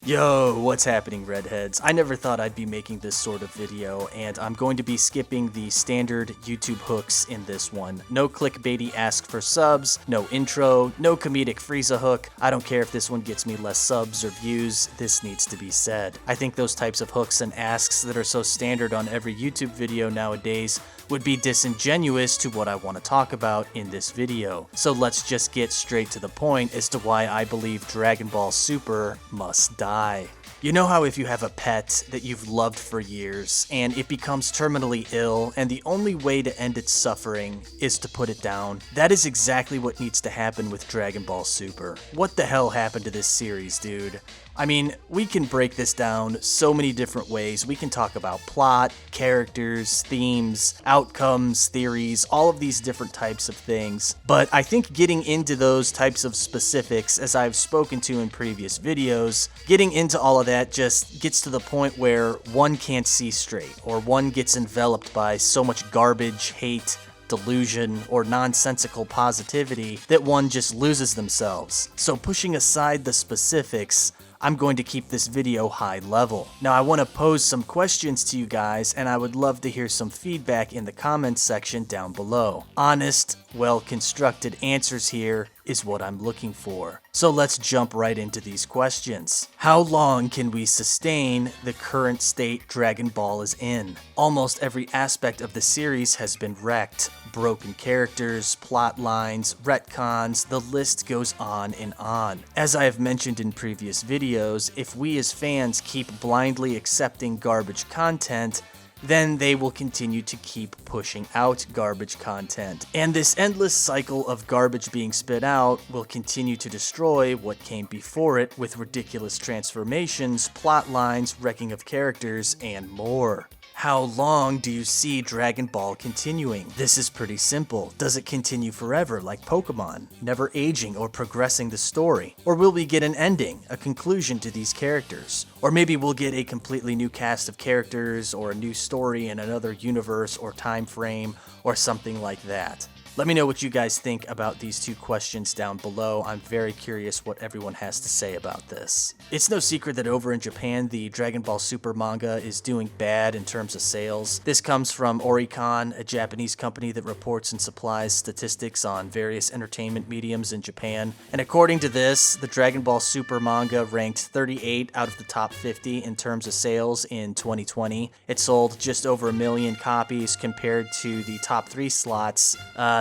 Yo, what's happening, redheads? I never thought I'd be making this sort of video, and I'm going to be skipping the standard YouTube hooks in this one. No clickbaity ask for subs, no intro, no comedic Frieza hook. I don't care if this one gets me less subs or views, this needs to be said. I think those types of hooks and asks that are so standard on every YouTube video nowadays would be disingenuous to what I want to talk about in this video. So let's just get straight to the point as to why I believe Dragon Ball Super must die. You know how if you have a pet that you've loved for years and it becomes terminally ill and the only way to end its suffering is to put it down? That is exactly what needs to happen with Dragon Ball Super. What the hell happened to this series, dude? I mean, we can break this down so many different ways. We can talk about plot, characters, themes, outcomes, theories, all of these different types of things. But I think getting into those types of specifics, as I've spoken to in previous videos, getting into all of that just gets to the point where one can't see straight, or one gets enveloped by so much garbage, hate, delusion, or nonsensical positivity that one just loses themselves. So pushing aside the specifics, I'm going to keep this video high level. Now I want to pose some questions to you guys, and I would love to hear some feedback in the comments section down below. Honest, well-constructed answers here is what I'm looking for. So let's jump right into these questions. How long can we sustain the current state Dragon Ball is in? Almost every aspect of the series has been wrecked. Broken characters, plot lines, retcons, the list goes on and on. As I have mentioned in previous videos, if we as fans keep blindly accepting garbage content, then they will continue to keep pushing out garbage content. And this endless cycle of garbage being spit out will continue to destroy what came before it with ridiculous transformations, plot lines, wrecking of characters, and more. How long do you see Dragon Ball continuing? This is pretty simple. Does it continue forever like Pokemon, never aging or progressing the story? Or will we get an ending, a conclusion to these characters? Or maybe we'll get a completely new cast of characters or a new story in another universe or time frame or something like that. Let me know what you guys think about these two questions down below. I'm very curious what everyone has to say about this. It's no secret that over in Japan, the Dragon Ball Super manga is doing bad in terms of sales. This comes from Oricon, a Japanese company that reports and supplies statistics on various entertainment mediums in Japan. And according to this, the Dragon Ball Super manga ranked 38 out of the top 50 in terms of sales in 2020. It sold just over 1 million copies compared to the top 3 slots.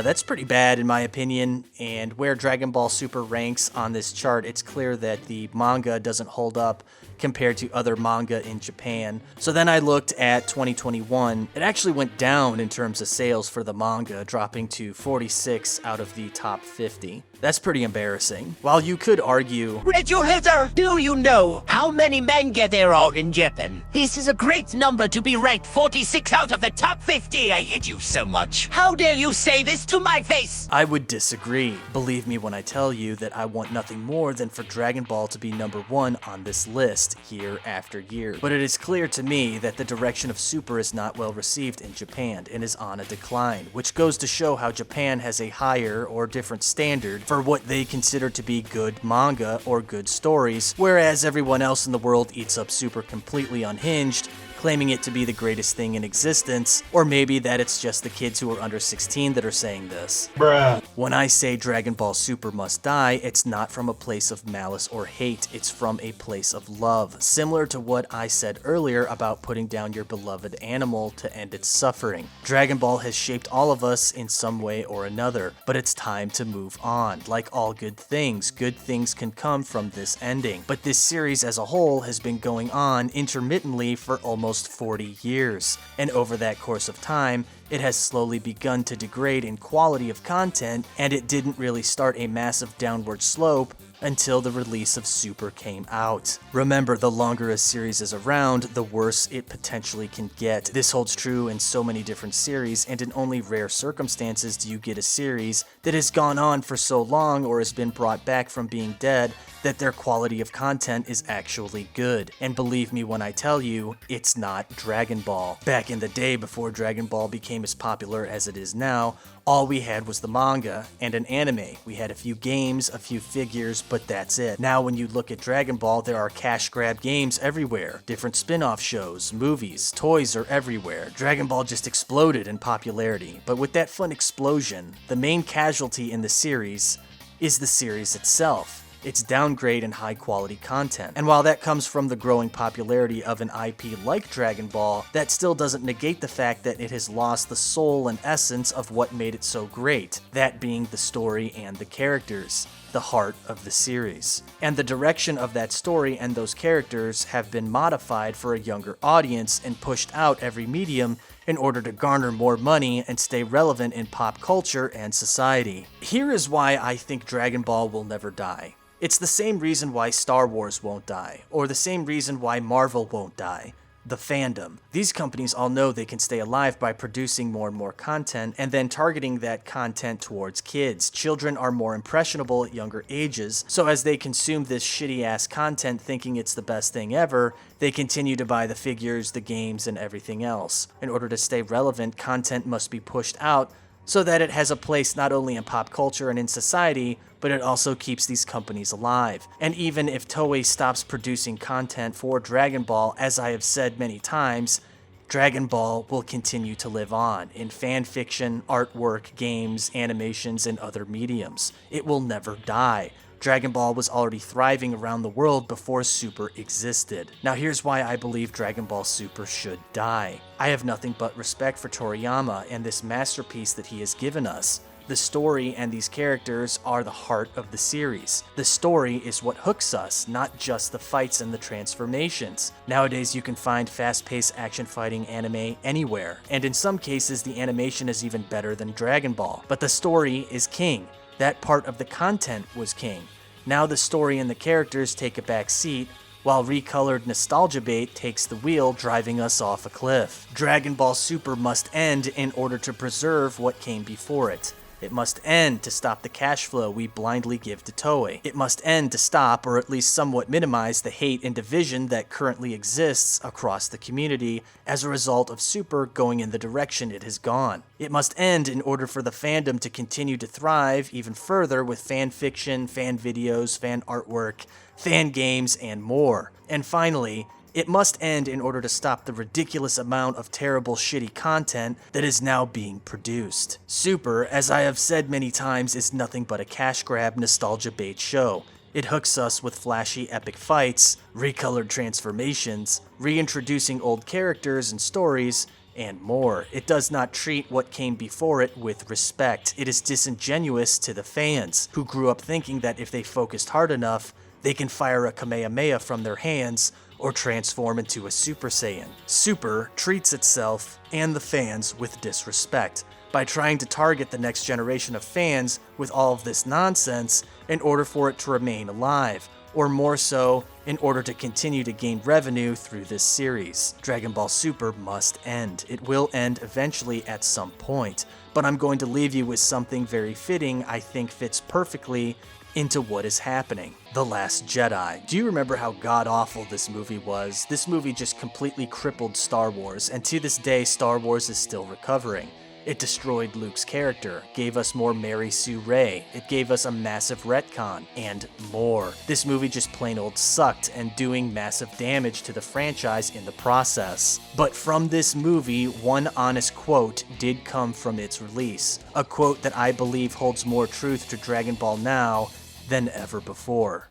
That's pretty bad in my opinion, and where Dragon Ball Super ranks on this chart, it's clear that the manga doesn't hold up compared to other manga in Japan. So then I looked at 2021. It actually went down in terms of sales for the manga, dropping to 46 out of the top 50. That's pretty embarrassing. While you could argue, Redheadher, do you know how many manga there are in Japan? This is a great number to be ranked 46 out of the top 50. I hate you so much. How dare you say this to my face? I would disagree. Believe me when I tell you that I want nothing more than for Dragon Ball to be number 1 on this list year after year. But it is clear to me that the direction of Super is not well received in Japan and is on a decline, which goes to show how Japan has a higher or different standard for what they consider to be good manga or good stories, whereas everyone else in the world eats up Super completely unhinged, claiming it to be the greatest thing in existence, or maybe that it's just the kids who are under 16 that are saying this. Bruh. When I say Dragon Ball Super must die, it's not from a place of malice or hate, it's from a place of love, similar to what I said earlier about putting down your beloved animal to end its suffering. Dragon Ball has shaped all of us in some way or another, but it's time to move on. Like all good things can come from this ending. But this series as a whole has been going on intermittently for almost 40 years, and over that course of time, it has slowly begun to degrade in quality of content, and it didn't really start a massive downward slope until the release of Super came out. Remember, the longer a series is around, the worse it potentially can get. This holds true in so many different series, and in only rare circumstances do you get a series that has gone on for so long or has been brought back from being dead that their quality of content is actually good. And believe me when I tell you, it's not Dragon Ball. Back in the day before Dragon Ball became as popular as it is now, all we had was the manga and an anime. We had a few games, a few figures, but that's it. Now when you look at Dragon Ball, there are cash grab games everywhere. Different spin-off shows, movies, toys are everywhere. Dragon Ball just exploded in popularity. But with that fun explosion, the main casualty in the series is the series itself. Its downgrade in high-quality content. And while that comes from the growing popularity of an IP like Dragon Ball, that still doesn't negate the fact that it has lost the soul and essence of what made it so great, that being the story and the characters, the heart of the series. And the direction of that story and those characters have been modified for a younger audience and pushed out every medium in order to garner more money and stay relevant in pop culture and society. Here is why I think Dragon Ball will never die. It's the same reason why Star Wars won't die, or the same reason why Marvel won't die. The fandom. These companies all know they can stay alive by producing more and more content and then targeting that content towards kids. Children are more impressionable at younger ages, so as they consume this shitty ass content thinking it's the best thing ever, they continue to buy the figures, the games, and everything else. In order to stay relevant, content must be pushed out so that it has a place not only in pop culture and in society, but it also keeps these companies alive. And even if Toei stops producing content for Dragon Ball, as I have said many times, Dragon Ball will continue to live on in fan fiction, artwork, games, animations, and other mediums. It will never die. Dragon Ball was already thriving around the world before Super existed. Now here's why I believe Dragon Ball Super should die. I have nothing but respect for Toriyama and this masterpiece that he has given us. The story and these characters are the heart of the series. The story is what hooks us, not just the fights and the transformations. Nowadays you can find fast-paced action fighting anime anywhere, and in some cases the animation is even better than Dragon Ball. But the story is king. That part of the content was king. Now the story and the characters take a back seat, while recolored nostalgia bait takes the wheel, driving us off a cliff. Dragon Ball Super must end in order to preserve what came before it. It must end to stop the cash flow we blindly give to Toei. It must end to stop, or at least somewhat minimize, the hate and division that currently exists across the community as a result of Super going in the direction it has gone. It must end in order for the fandom to continue to thrive even further with fan fiction, fan videos, fan artwork, fan games, and more. And finally, it must end in order to stop the ridiculous amount of terrible, shitty content that is now being produced. Super, as I have said many times, is nothing but a cash grab, nostalgia bait show. It hooks us with flashy, epic fights, recolored transformations, reintroducing old characters and stories, and more. It does not treat what came before it with respect. It is disingenuous to the fans, who grew up thinking that if they focused hard enough, they can fire a Kamehameha from their hands or transform into a Super Saiyan. Super treats itself and the fans with disrespect by trying to target the next generation of fans with all of this nonsense in order for it to remain alive, or more so, in order to continue to gain revenue through this series. Dragon Ball Super must end. It will end eventually at some point, but I'm going to leave you with something very fitting I think fits perfectly into what is happening. The Last Jedi. Do you remember how god-awful this movie was? This movie just completely crippled Star Wars, and to this day, Star Wars is still recovering. It destroyed Luke's character, gave us more Mary Sue Ray, it gave us a massive retcon, and more. This movie just plain old sucked and doing massive damage to the franchise in the process. But from this movie, one honest quote did come from its release. A quote that I believe holds more truth to Dragon Ball now than ever before.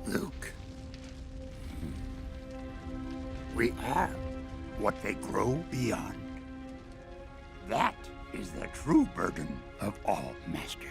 Luke, we are what they grow beyond. That is the true burden of all masters.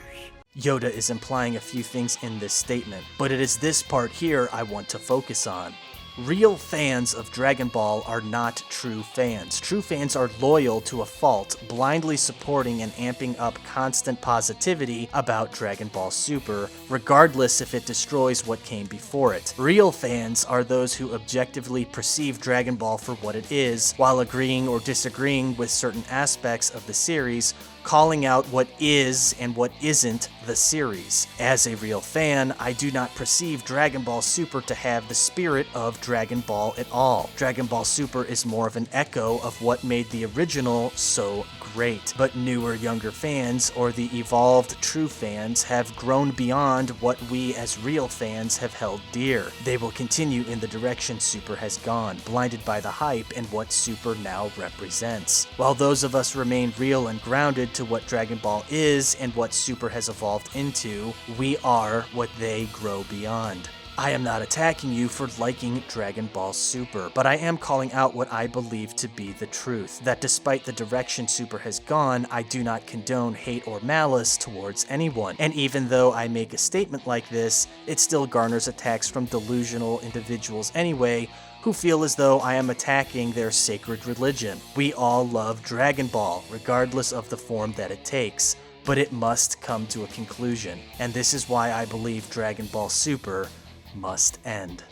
Yoda is implying a few things in this statement, but it is this part here I want to focus on. Real fans of Dragon Ball are not true fans. True fans are loyal to a fault, blindly supporting and amping up constant positivity about Dragon Ball Super, regardless if it destroys what came before it. Real fans are those who objectively perceive Dragon Ball for what it is, while agreeing or disagreeing with certain aspects of the series, calling out what is and what isn't the series. As a real fan, I do not perceive Dragon Ball Super to have the spirit of Dragon Ball at all. Dragon Ball Super is more of an echo of what made the original so great, but newer, younger fans, or the evolved true fans, have grown beyond what we as real fans have held dear. They will continue in the direction Super has gone, blinded by the hype and what Super now represents. While those of us remain real and grounded to what Dragon Ball is and what Super has evolved into, we are what they grow beyond. I am not attacking you for liking Dragon Ball Super, but I am calling out what I believe to be the truth, that despite the direction Super has gone, I do not condone hate or malice towards anyone. And even though I make a statement like this, it still garners attacks from delusional individuals anyway, who feel as though I am attacking their sacred religion. We all love Dragon Ball, regardless of the form that it takes, but it must come to a conclusion, and this is why I believe Dragon Ball Super must end.